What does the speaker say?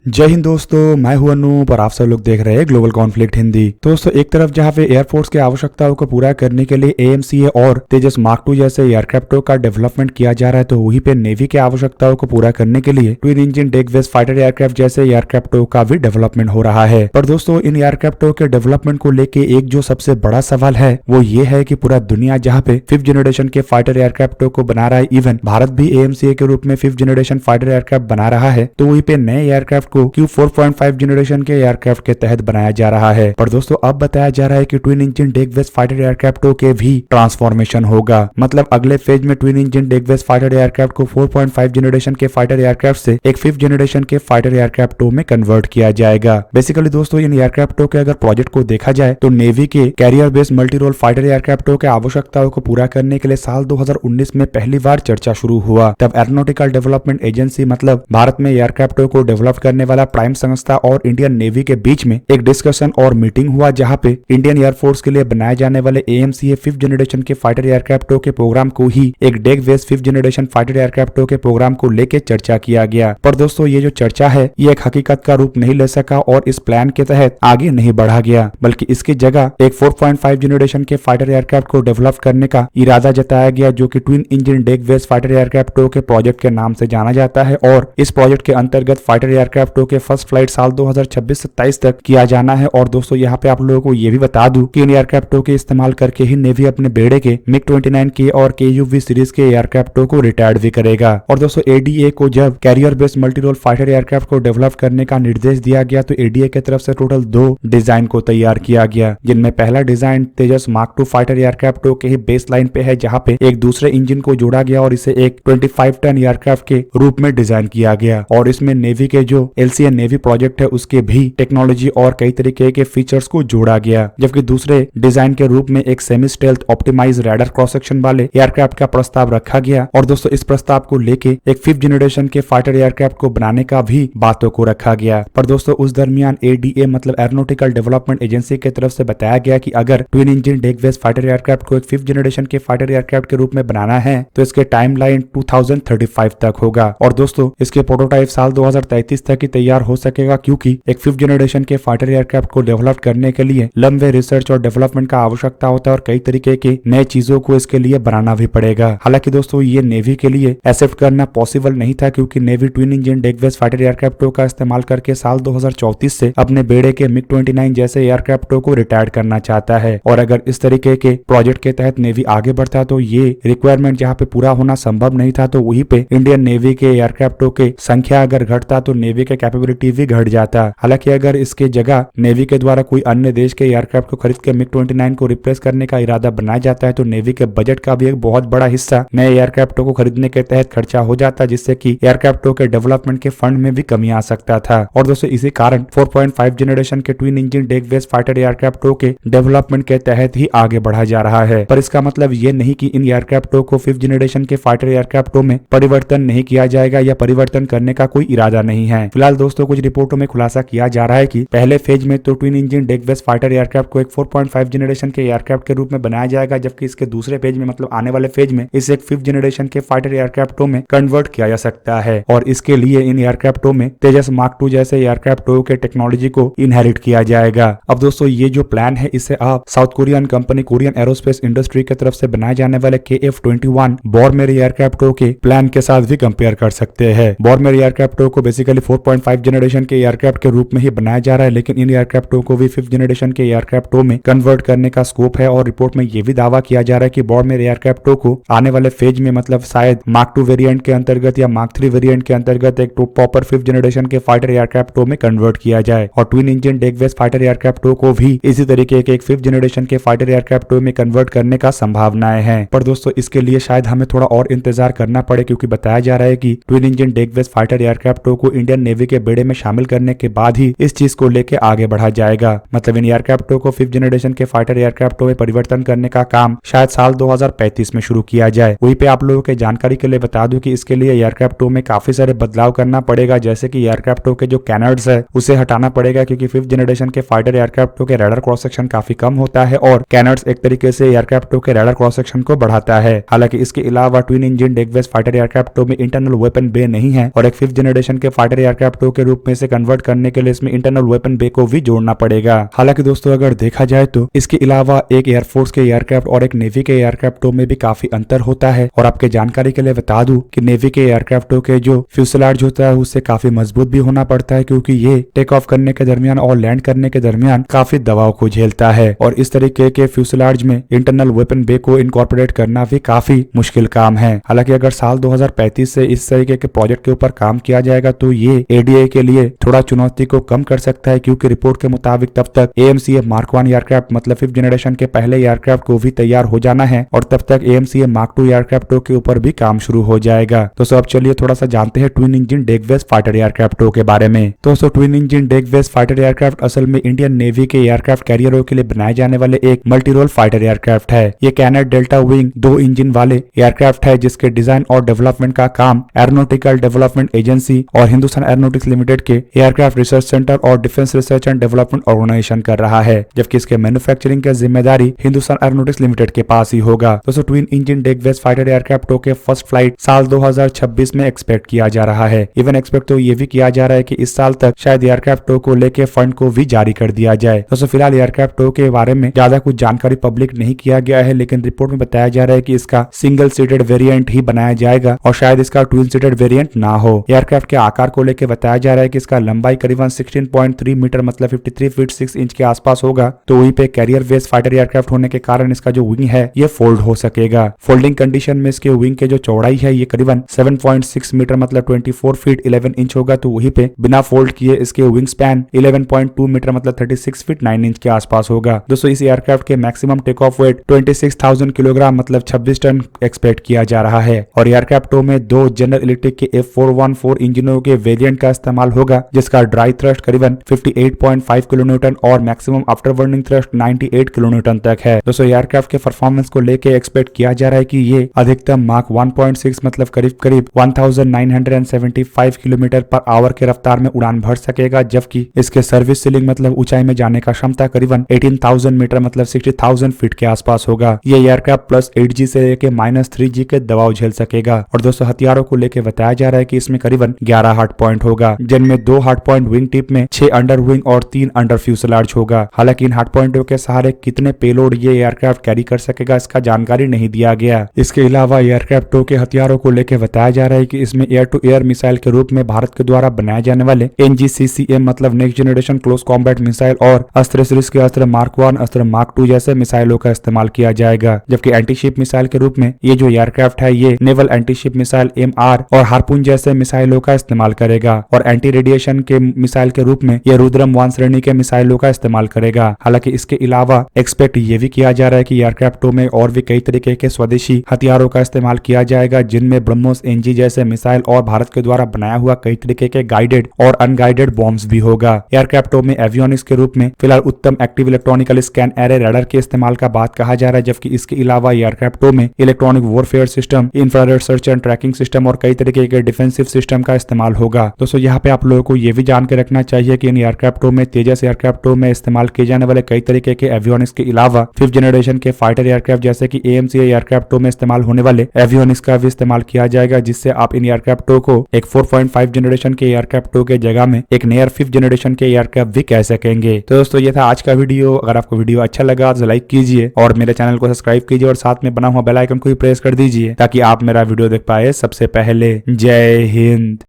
जय हिंद दोस्तों, मैं हूं अनूप और आप सब लोग देख रहे हैं ग्लोबल कॉन्फ्लिक्ट हिंदी। दोस्तों, एक तरफ जहां पे एयरफोर्स की आवश्यकताओं को पूरा करने के लिए एएमसीए और तेजस मार्क II जैसे एयरक्राफ्टों का डेवलपमेंट किया जा रहा है, तो वहीं पे नेवी की आवश्यकताओं को पूरा करने के लिए twin engine deck based fighter aircraft जैसे एयरक्राफ्टों का भी डेवलपमेंट हो रहा है। पर दोस्तों, इन एयरक्राफ्टों के डेवलपमेंट को लेके एक जो सबसे बड़ा सवाल है वो ये है कि पूरा दुनिया जहाँ पे 5th जनरेशन के फाइटर एयरक्राफ्टों को बना रहा है, इवन भारत भी एएमसीए के रूप में 5th जनरेशन फाइटर एयरक्राफ्ट बना रहा है, तो वहीं पे नए एयरक्राफ्ट को Q4.5 जनरेशन के एयरक्राफ्ट के तहत बनाया जा रहा है। पर दोस्तों, अब बताया जा रहा है कि twin engine deck based fighter एयरक्राफ्टों के भी ट्रांसफॉर्मेशन होगा। मतलब अगले फेज में twin engine deck based fighter aircraft को 4.5 जनरेशन के फाइटर एयरक्राफ्ट से एक 5th जनरेशन के फाइटर एयरक्राफ्टों में कन्वर्ट किया जाएगा। बेसिकली दोस्तों, इन एयरक्राफ्टों के अगर प्रोजेक्ट को देखा जाए तो नेवी के carrier based multi role fighter एयरक्राफ्टों के आवश्यकताओं को पूरा करने के लिए साल 2019 में पहली बार चर्चा शुरू हुआ। तब एरोनॉटिकल डेवलपमेंट एजेंसी मतलब भारत में एयरक्राफ्टों को डेवलप करने वाला प्राइम संस्था और इंडियन नेवी के बीच में एक डिस्कशन और मीटिंग हुआ, जहां पे इंडियन एयरफोर्स के लिए बनाए जाने वाले एएमसीए 5th जनरेशन के फाइटर एयरक्राफ्टों के प्रोग्राम को ही एक deck based 5th generation fighter एयरक्राफ्टों के प्रोग्राम को लेकर चर्चा किया गया। पर दोस्तों, ये जो चर्चा है ये एक हकीकत का रूप नहीं ले सका और इस प्लान के तहत आगे नहीं बढ़ा गया, बल्कि इसकी जगह एक 4.5 जनरेशन के फाइटर एयरक्राफ्ट को डेवलप करने का इरादा जताया गया, जो कि twin engine deck based fighter एयरक्राफ्टों के प्रोजेक्ट के नाम से जाना जाता है। और इस प्रोजेक्ट के अंतर्गत फाइटर एयरक्राफ्टों के फर्स्ट फ्लाइट साल 2026-27 तक किया जाना है। और दोस्तों, यहाँ पे आप लोगों को ये भी बता दूं कि इन एयरक्राफ्टों के इस्तेमाल करके ही नेवी अपने बेड़े के MiG-29K और KUV सीरीज के एयरक्राफ्टों को रिटायर्ड भी करेगा। और दोस्तों, एडीए को जब carrier based multi role fighter aircraft को डेवलप करने का निर्देश दिया गया, तो एडीए की तरफ से टोटल 2 डिजाइन को तैयार किया गया, जिनमें पहला डिजाइन तेजस मार्क II फाइटर एयरक्राफ्टों के ही बेस लाइन पे है, जहाँ पे एक दूसरे इंजन को जोड़ा गया और इसे एक 25 टन एयरक्राफ्ट के रूप में डिजाइन किया गया। और इसमें नेवी के जो LCA नेवी प्रोजेक्ट है उसके भी टेक्नोलॉजी और कई तरीके के फीचर्स को जोड़ा गया। जबकि दूसरे डिजाइन के रूप में एक semi stealth optimise radar cross section वाले एयरक्राफ्ट का प्रस्ताव रखा गया। और दोस्तों, इस प्रस्ताव को लेके एक 5th जनरेशन के फाइटर एयरक्राफ्ट को बनाने का भी बातों को रखा गया। पर दोस्तों, उस दरमियान एडीए मतलब एरोनॉटिकल डेवलपमेंट एजेंसी की तरफ से बताया गया कि अगर twin engine deck based fighter aircraft को एक 5th जनरेशन के फाइटर एयरक्राफ्ट के रूप में बनाना है तो इसके टाइमलाइन 2035 तक होगा। और दोस्तों, इसके प्रोटोटाइप साल 2033 तक ही तैयार हो सकेगा, क्योंकि एक 5th जनरेशन के फाइटर एयरक्राफ्ट को डेवलप करने के लिए लंबे रिसर्च और डेवलपमेंट का आवश्यकता होता है और कई तरीके की नए चीजों को इसके लिए बनाना भी पड़ेगा। हालांकि दोस्तों, ये नेवी के लिए एक्सेप्ट करना पॉसिबल नहीं था, क्योंकि navy twin engine deck based fighter एयरक्राफ्टों का इस्तेमाल करके साल 2034 से अपने बेड़े के MiG-29 जैसे एयरक्राफ्टों को रिटायर करना चाहता है। और अगर इस तरीके के प्रोजेक्ट के तहत नेवी आगे बढ़ता तो ये रिक्वायरमेंट जहाँ पे पूरा होना संभव नहीं था, तो वहीं पे इंडियन नेवी के एयरक्राफ्टों के संख्या अगर घटता तो नेवी का कैपेबिलिटी भी घट जाता। हालांकि अगर इसके जगह नेवी के द्वारा कोई अन्य देश के एयरक्राफ्ट को खरीद के MiG-29 को रिप्लेस करने का इरादा बनाया जाता है, तो नेवी के बजट का भी एक बहुत बड़ा हिस्सा नए एयरक्राफ्टों को खरीदने के तहत खर्चा हो जाता, जिससे कि एयरक्राफ्टों के डेवलपमेंट के फंड में भी कमी आ सकता था। और दोस्तों, इसी कारण 4.5 जनरेशन के twin engine deck based fighter एयरक्राफ्टों के डेवलपमेंट के तहत ही आगे बढ़ा जा रहा है। पर इसका मतलब ये नहीं कि इन एयरक्राफ्टों को 5th जनरेशन के फाइटर एयरक्राफ्टों में परिवर्तन नहीं किया जाएगा या परिवर्तन करने का कोई इरादा नहीं है। फिलहाल दोस्तों, कुछ रिपोर्टों में खुलासा किया जा रहा है कि पहले फेज में तो twin engine deck based fighter aircraft को एक 4.5 जनरेशन के एयरक्राफ्ट के रूप में बनाया जाएगा, जबकि इसके दूसरे फेज में मतलब आने वाले फेज में इसे एक 5th जनरेशन के फाइटर एयरक्राफ्टों में कन्वर्ट किया जा सकता है। और इसके लिए इन एयरक्राफ्टों में तेजस मार्क II जैसे एयरक्राफ्टों के टेक्नोलॉजी को इनहेरिट किया जाएगा। अब दोस्तों, ये जो प्लान है इसे आप south Korean company Korean aerospace industry की तरफ से बनाए जाने वाले KF-21 बॉर्मेर एयरक्राफ्टों के प्लान के साथ भी कंपेयर कर सकते हैं। बॉर्मेर एयरक्राफ्टों को बेसिकली 4.5 जनरेशन के एयरक्राफ्ट के रूप में ही बनाया जा रहा है, लेकिन इन एयरक्राफ्टों को भी 5th जनरेशन के एयरक्राफ्टों में कन्वर्ट करने का स्कोप है। और रिपोर्ट में यह भी दावा किया जा रहा है कि बॉर्मेर एयरक्राफ्टों को आने वाले फेज में मतलब शायद मार्क II वेरिएंट के अंतर्गत या मार्क III वेरिएंट के अंतर्गत एक प्रॉपर 5th जनरेशन के फाइटर एयरक्राफ्टों में कन्वर्ट किया जाए। और twin engine deck based fighter एयरक्राफ्टों को भी इसी तरीके के एक 5th जनरेशन के फाइटर एयरक्राफ्टों में कन्वर्ट करने का संभावनाएं हैं। पर दोस्तों, इसके लिए शायद हमें थोड़ा और इंतजार करना पड़े, क्योंकि बताया जा रहा है कि twin engine deck based fighter एयरक्राफ्टों को इंडियन नेवी के बेड़े में शामिल करने के बाद ही इस चीज को लेकर आगे बढ़ा जाएगा। मतलब इन एयरक्राफ्टों को 5th जनरेशन के फाइटर एयरक्राफ्टों में परिवर्तन करने का काम शायद साल 2035 में शुरू किया जाए। वहीं पे आप लोगों के जानकारी के लिए बता दूं कि इसके लिए एयरक्राफ्टों में काफी सारे बदलाव करना पड़ेगा, जैसे कि एयरक्राफ्टों के जो कैनर्ड्स है उसे हटाना पड़ेगा, क्योंकि 5th जनरेशन के फाइटर एयरक्राफ्टों के रडार क्रॉस सेक्शन काफी कम होता है और कैनर्ड्स एक तरीके से एयरक्राफ्टों के रडार क्रॉस सेक्शन को बढ़ाता है। हालांकि इसके अलावा twin engine deck based fighter एयरक्राफ्टों में इंटरनल वेपन बे नहीं है और एक 5th जनरेशन के फाइटर एयरक्राफ्ट एयरक्राफ्ट के रूप में इसे कन्वर्ट करने के लिए इसमें इंटरनल वेपन बे को भी जोड़ना पड़ेगा। हालांकि दोस्तों अगर देखा जाए तो इसके अलावा एक एयरफोर्स के एयरक्राफ्ट और एक नेवी के एयरक्राफ्टों में भी काफी अंतर होता है। और आपके जानकारी के लिए बता दूं कि नेवी के एयरक्राफ्टों के जो फ्यूसलाज होता है उससे काफी मजबूत भी होना पड़ता है, क्योंकि ये टेक ऑफ करने के दरमियान और लैंड करने के दरमियान काफी दबाव को झेलता है। और इस तरीके के फ्यूसलाज में इंटरनल वेपन बे को इनकॉर्पोरेट करना भी काफी मुश्किल काम है। हालांकि अगर साल 2035 से इस तरीके के प्रोजेक्ट के ऊपर काम किया जाएगा तो ये एडीए के लिए थोड़ा चुनौती को कम कर सकता है, क्योंकि रिपोर्ट के मुताबिक तब तक एएमसीए मार्क 1 एयरक्राफ्ट मतलब 5th जनरेशन के पहले एयरक्राफ्ट को भी तैयार हो जाना है और तब तक एएमसीए मार्क 2 एयरक्राफ्टों के ऊपर भी काम शुरू हो जाएगा। तो अब चलिए थोड़ा सा जानते हैं twin engine deck based fighter एयरक्राफ्टों के बारे में। तो twin engine deck based fighter aircraft असल में इंडियन नेवी के एयरक्राफ्ट कैरियरों के लिए बनाए जाने वाले एक मल्टी रोल फाइटर एयरक्राफ्ट है। ये कैनेट डेल्टा विंग 2 इंजन वाले एयरक्राफ्ट है जिसके डिजाइन और डेवलपमेंट का काम एरोनॉटिकल डेवलपमेंट एजेंसी और हिंदुस्तान एरोनॉटिक्स लिमिटेड के एयरक्राफ्ट रिसर्च सेंटर और defence research and development organisation कर रहा है, जबकि इसके मैन्युफैक्चरिंग की जिम्मेदारी हिंदुस्तान एरोनॉटिक्स लिमिटेड के पास ही होगा। दोस्तों twin engine deck based fighter एयरक्राफ्टों के फर्स्ट फ्लाइट साल 2026 में एक्सपेक्ट किया जा रहा है। इवन एक्सपेक्ट तो ये भी किया जा रहा है कि इस साल तक शायद एयरक्राफ्टों को लेके फंड को भी जारी कर दिया जाए। दोस्तों फिलहाल एयरक्राफ्टों के बारे में ज्यादा कुछ जानकारी पब्लिक नहीं किया गया है, लेकिन रिपोर्ट में बताया जा रहा है कि इसका सिंगल सीटेड वेरिएंट ही बनाया जाएगा और शायद इसका ट्विन सीटेड वेरिएंट ना हो। एयरक्राफ्ट के आकार को लेकर बताया जा रहा है कि इसका लंबाई करीबन 16.3 मीटर मतलब 53 फीट 6 इंच के आसपास होगा। तो वहीं पे कैरियर बेस्ड फाइटर एयरक्राफ्ट होने के कारण इसका जो विंग है ये फोल्ड हो सकेगा। फोल्डिंग कंडीशन में इसके विंग के जो चौड़ाई है ये करीबन 7.6 मीटर मतलब 24 फीट 11 इंच होगा। तो वहीं पे बिना फोल्ड किए इसके विंग स्पैन 11.2 मीटर मतलब 36 फीट 9 इंच के आसपास होगा। दोस्तों इस एयरक्राफ्ट के maximum take off weight 26,000 kilogram मतलब 26 टन एक्सपेक्ट किया जा रहा है। और एयरक्राफ्टों में 2 जनरल इलेक्ट्रिक के F414 इंजनों के वेरिएंट का इस्तेमाल होगा, जिसका ड्राई थ्रस्ट करीबन 58.5 किलोन्यूटन और maximum after burning thrust 98 kilonewton तक है। दोस्तों एयरक्राफ्ट के परफॉर्मेंस को लेके एक्सपेक्ट किया जा रहा है कि ये अधिकतम मार्क 1.6 मतलब करीब 1975 किलोमीटर पर आवर के रफ्तार में उड़ान भर सकेगा, जबकि इसके सर्विस सीलिंग मतलब ऊंचाई में जाने का क्षमता करीबन 18,000 मीटर मतलब 60,000 फीट के आसपास होगा। ये एयरक्राफ्ट +8G से लेके -3G के दबाव झेल सकेगा। और दोस्तों हथियारों को लेके बताया जा रहा है कि इसमें करीबन 11 हार्ड पॉइंट होगा, जिनमें 2 हार्ड पॉइंट विंग टिप में, 6 अंडर विंग और 3 अंडर फ्यूसलाज होगा। हालांकि इन हार्ड पॉइंटों के सहारे कितने पेलोड ये एयरक्राफ्ट कैरी कर सकेगा इसका जानकारी नहीं दिया गया। इसके अलावा एयरक्राफ्टों के हथियारों को लेकर बताया जा रहा है कि इसमें एयर टू एयर मिसाइल के रूप में भारत के द्वारा बनाए जाने वाले NGCCM मतलब next generation close combat missile और अस्त्र सीरीज के अस्त्र मार्क 1 अस्त्र मार्क 2 जैसे मिसाइलों का इस्तेमाल किया जाएगा। जबकि एंटीशिप मिसाइल के रूप में ये जो एयरक्राफ्ट है ये नेवल एंटीशिप मिसाइल MR और हार्पून जैसे मिसाइलों का इस्तेमाल करेगा। और एंटी रेडिएशन के मिसाइल के रूप में ये रुद्रम 1 श्रेणी के मिसाइलों का इस्तेमाल करेगा। हालांकि इसके अलावा एक्सपेक्ट ये भी किया जा रहा है कि एयरक्राफ्टों में और भी कई तरीके के स्वदेशी हथियारों का इस्तेमाल किया जाएगा, जिनमें ब्रह्मोस NG जैसे मिसाइल और भारत के द्वारा बनाया हुआ कई तरीके के गाइडेड और अनगाइडेड बॉम्ब्स भी होगा। एयरक्राफ्टों में एवियोनिक्स के रूप में फिलहाल उत्तम active electronical scan array radar के इस्तेमाल का बात कहा जा रहा है, जबकि इसके अलावा एयरक्राफ्टों में electronic warfare system, infrared search and tracking system और कई तरीके के डिफेंसिव सिस्टम का इस्तेमाल होगा। दोस्तों यहाँ पे आप लोगों को ये भी जान के रखना चाहिए कि इन एयरक्राफ्टों में तेजस एयरक्राफ्टों में इस्तेमाल किए जाने वाले कई तरीके के एवियोनिक्स के अलावा 5th जनरेशन के फाइटर एयरक्राफ्ट जैसे कि AMCA एयरक्राफ्टों में इस्तेमाल होने वाले एवियोनिक्स का भी इस्तेमाल किया जाएगा, जिससे आप इन एयरक्राफ्टों को एक 4.5 जनरेशन के एयरक्राफ्टों के जगह में एक नियर 5th जनरेशन के एयरक्राफ्ट भी कह सकेंगे। तो दोस्तों ये था आज का वीडियो। अगर आपको वीडियो अच्छा लगा तो लाइक कीजिए और मेरे चैनल को सब्सक्राइब कीजिए और साथ में बना हुआ बेल आइकन को भी प्रेस कर दीजिए ताकि आप मेरा वीडियो देख पाए सबसे पहले। जय हिंद।